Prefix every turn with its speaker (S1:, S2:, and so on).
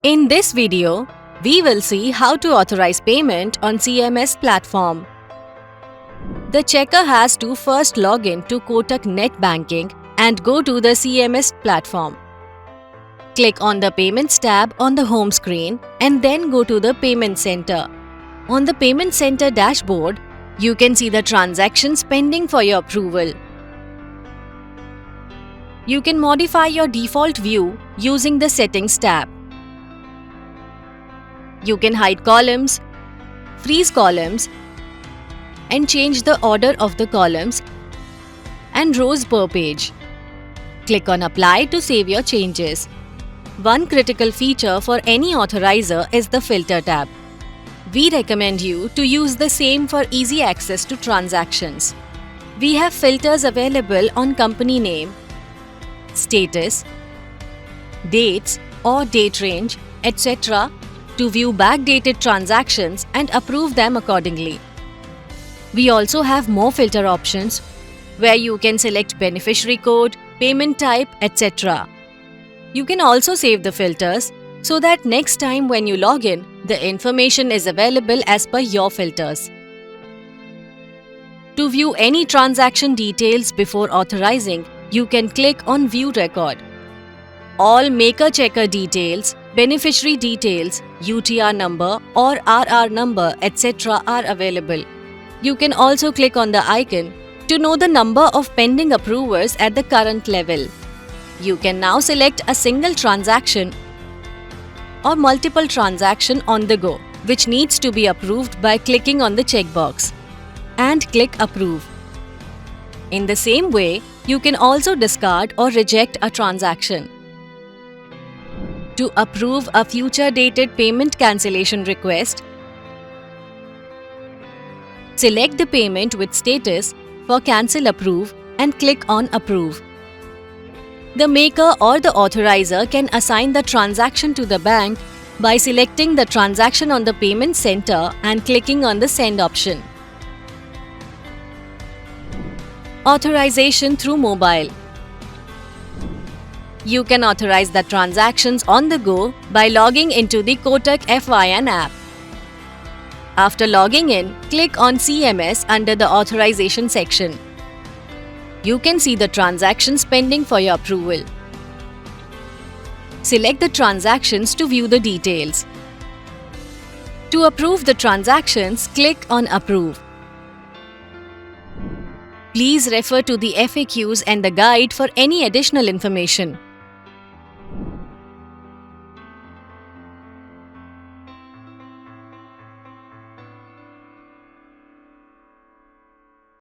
S1: In this video, we will see how to authorize payment on CMS platform. The checker has to first log in to Kotak Net Banking and go to the CMS platform. Click on the Payments tab on the home screen and then go to the Payment Center. On the Payment Center dashboard, you can see the transactions pending for your approval. You can modify your default view using the Settings tab. You can hide columns, freeze columns, and change the order of the columns and rows per page. Click on Apply to save your changes. One critical feature for any authorizer is the Filter tab. We recommend you to use the same for easy access to transactions. We have filters available on company name, status, dates or date range, etc. to view backdated transactions and approve them accordingly. We also have more filter options where you can select beneficiary code, payment type, etc. You can also save the filters so that next time when you log in, the information is available as per your filters. To view any transaction details before authorizing, you can click on View Record. All maker-checker details, beneficiary details, UTR number or RR number, etc. are available. You can also click on the icon to know the number of pending approvers at the current level. You can now select a single transaction or multiple transaction on the go, which needs to be approved by clicking on the checkbox and click Approve. In the same way, you can also discard or reject a transaction. To approve a future dated payment cancellation request, select the payment with status for Cancel Approve and click on Approve. The maker or the authorizer can assign the transaction to the bank by selecting the transaction on the Payment Center and clicking on the Send option. Authorization through mobile. You can authorize the transactions on the go by logging into the Kotak FYN app. After logging in, click on CMS under the Authorization section. You can see the transactions pending for your approval. Select the transactions to view the details. To approve the transactions, click on Approve. Please refer to the FAQs and the guide for any additional information.